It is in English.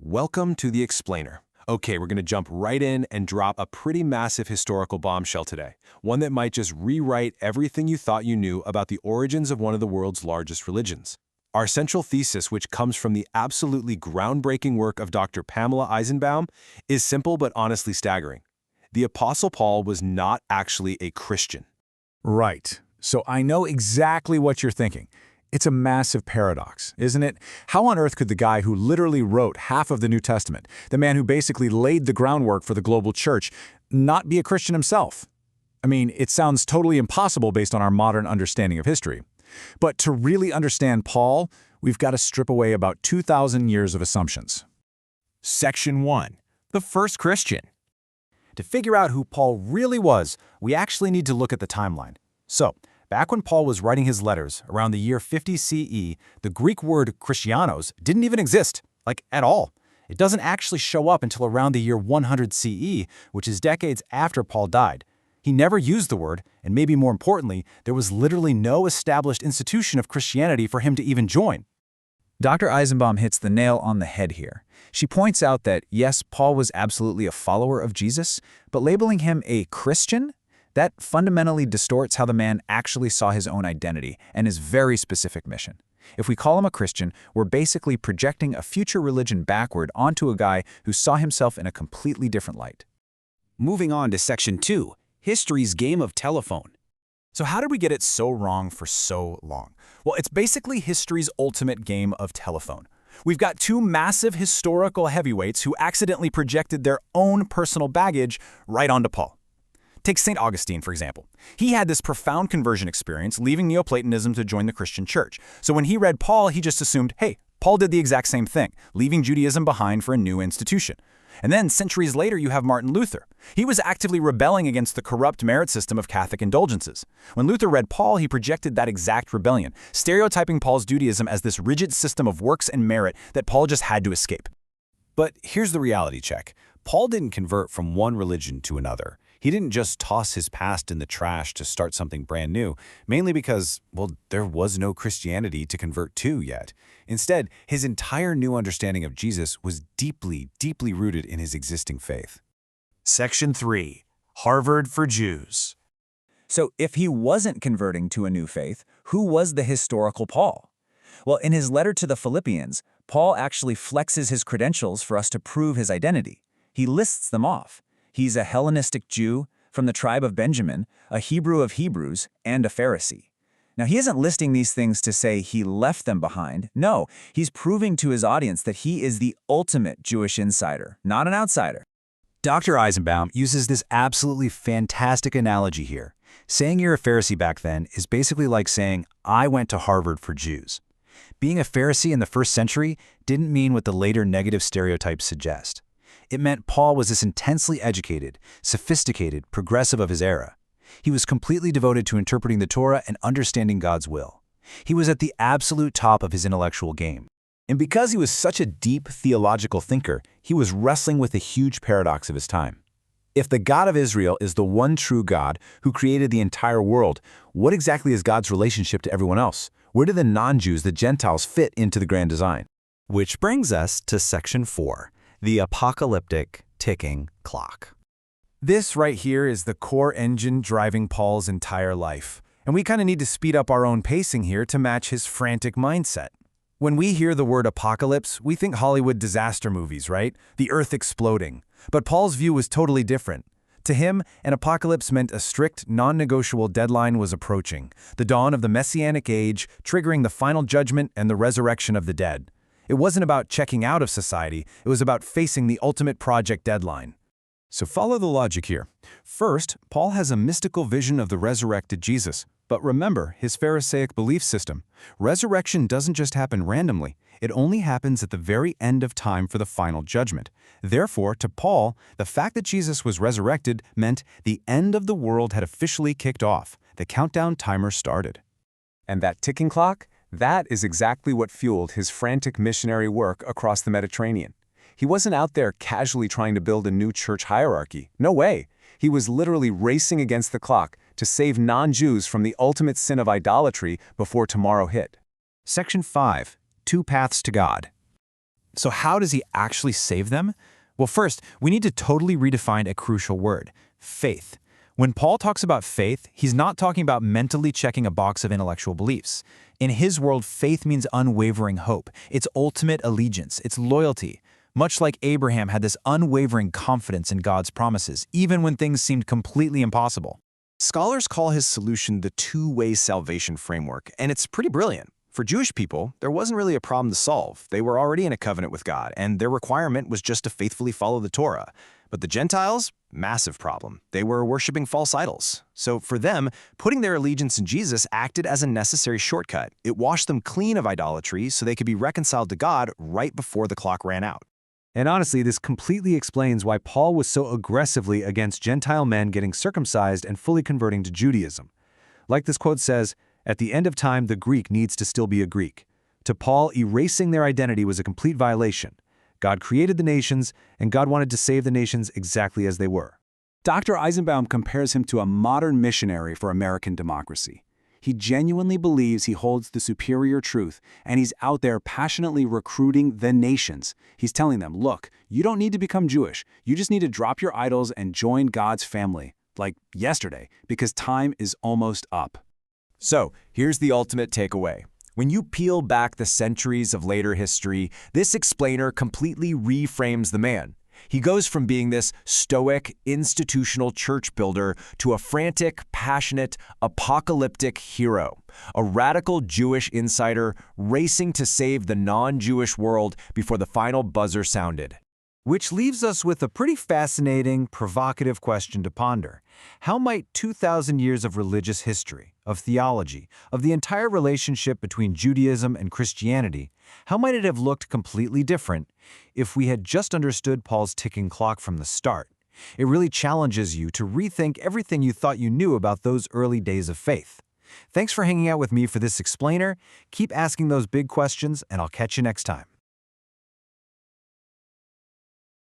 Welcome to The Explainer. Okay, we're going to jump right in and drop a pretty massive historical bombshell today, one that might just rewrite everything you thought you knew about the origins of one of the world's largest religions. Our central thesis, which comes from the absolutely groundbreaking work of Dr. Pamela Eisenbaum, is simple but honestly staggering. The Apostle Paul was not actually a Christian. Right. So I know exactly what you're thinking. It's a massive paradox, isn't it? How on earth could the guy who literally wrote half of the New Testament, the man who basically laid the groundwork for the global church, not be a Christian himself? I mean, it sounds totally impossible based on our modern understanding of history. But to really understand Paul, we've got to strip away about 2,000 years of assumptions. Section 1. The first Christian. To figure out who Paul really was, we actually need to look at the timeline. So, back when Paul was writing his letters, around the year 50 CE, the Greek word Christianos didn't even exist, at all. It doesn't actually show up until around the year 100 CE, which is decades after Paul died. He never used the word, and maybe more importantly, there was literally no established institution of Christianity for him to even join. Dr. Eisenbaum hits the nail on the head here. She points out that, yes, Paul was absolutely a follower of Jesus, but labeling him a Christian? That fundamentally distorts how the man actually saw his own identity and his very specific mission. If we call him a Christian, we're basically projecting a future religion backward onto a guy who saw himself in a completely different light. Moving on to Section 2. History's game of telephone. So how did we get it so wrong for so long? Well, it's basically history's ultimate game of telephone. We've got two massive historical heavyweights who accidentally projected their own personal baggage right onto Paul. Take St. Augustine, for example. He had this profound conversion experience, leaving Neoplatonism to join the Christian church. So when he read Paul, he just assumed, hey, Paul did the exact same thing, leaving Judaism behind for a new institution. And then, centuries later, you have Martin Luther. He was actively rebelling against the corrupt merit system of Catholic indulgences. When Luther read Paul, he projected that exact rebellion, stereotyping Paul's Judaism as this rigid system of works and merit that Paul just had to escape. But here's the reality check. Paul didn't convert from one religion to another. He didn't just toss his past in the trash to start something brand new, mainly because, there was no Christianity to convert to yet. Instead, his entire new understanding of Jesus was deeply, deeply rooted in his existing faith. Section 3. Harvard for Jews. So if he wasn't converting to a new faith, who was the historical Paul? Well, in his letter to the Philippians, Paul actually flexes his credentials for us to prove his identity. He lists them off. He's a Hellenistic Jew from the tribe of Benjamin, a Hebrew of Hebrews, and a Pharisee. Now, he isn't listing these things to say he left them behind. No, he's proving to his audience that he is the ultimate Jewish insider, not an outsider. Dr. Eisenbaum uses this absolutely fantastic analogy here. Saying you're a Pharisee back then is basically like saying, I went to Harvard for Jews. Being a Pharisee in the first century didn't mean what the later negative stereotypes suggest. It meant Paul was this intensely educated, sophisticated, progressive of his era. He was completely devoted to interpreting the Torah and understanding God's will. He was at the absolute top of his intellectual game. And because he was such a deep theological thinker, he was wrestling with a huge paradox of his time. If the God of Israel is the one true God who created the entire world, what exactly is God's relationship to everyone else? Where do the non-Jews, the Gentiles, fit into the grand design? Which brings us to Section 4. The apocalyptic ticking clock. This right here is the core engine driving Paul's entire life. And we kind of need to speed up our own pacing here to match his frantic mindset. When we hear the word apocalypse, we think Hollywood disaster movies, right? The earth exploding. But Paul's view was totally different. To him, an apocalypse meant a strict, non-negotiable deadline was approaching, the dawn of the Messianic age, triggering the final judgment and the resurrection of the dead. It wasn't about checking out of society, it was about facing the ultimate project deadline. So follow the logic here. First, Paul has a mystical vision of the resurrected Jesus. But remember his Pharisaic belief system. Resurrection doesn't just happen randomly. It only happens at the very end of time for the final judgment. Therefore, to Paul, the fact that Jesus was resurrected meant the end of the world had officially kicked off. The countdown timer started. And that ticking clock? That is exactly what fueled his frantic missionary work across the Mediterranean. He wasn't out there casually trying to build a new church hierarchy. No way. He was literally racing against the clock to save non-Jews from the ultimate sin of idolatry before tomorrow hit. Section 5. Two Paths to God. So how does he actually save them? Well, first, we need to totally redefine a crucial word: faith. When Paul talks about faith, he's not talking about mentally checking a box of intellectual beliefs. In his world, faith means unwavering hope. It's ultimate allegiance. It's loyalty. Much like Abraham had this unwavering confidence in God's promises, even when things seemed completely impossible. Scholars call his solution the two-way salvation framework, and it's pretty brilliant. For Jewish people, there wasn't really a problem to solve. They were already in a covenant with God, and their requirement was just to faithfully follow the Torah. But the Gentiles? Massive problem. They were worshiping false idols. So for them, putting their allegiance in Jesus acted as a necessary shortcut. It washed them clean of idolatry so they could be reconciled to God right before the clock ran out. And honestly, this completely explains why Paul was so aggressively against Gentile men getting circumcised and fully converting to Judaism. Like this quote says, "At the end of time, the Greek needs to still be a Greek." To Paul, erasing their identity was a complete violation. God created the nations, and God wanted to save the nations exactly as they were. Dr. Eisenbaum compares him to a modern missionary for American democracy. He genuinely believes he holds the superior truth, and he's out there passionately recruiting the nations. He's telling them, look, you don't need to become Jewish. You just need to drop your idols and join God's family, like yesterday, because time is almost up. So, here's the ultimate takeaway. When you peel back the centuries of later history, this explainer completely reframes the man. He goes from being this stoic, institutional church builder to a frantic, passionate, apocalyptic hero, a radical Jewish insider racing to save the non-Jewish world before the final buzzer sounded. Which leaves us with a pretty fascinating, provocative question to ponder. How might 2,000 years of religious history, of theology, of the entire relationship between Judaism and Christianity, how might it have looked completely different if we had just understood Paul's ticking clock from the start? It really challenges you to rethink everything you thought you knew about those early days of faith. Thanks for hanging out with me for this explainer. Keep asking those big questions, and I'll catch you next time.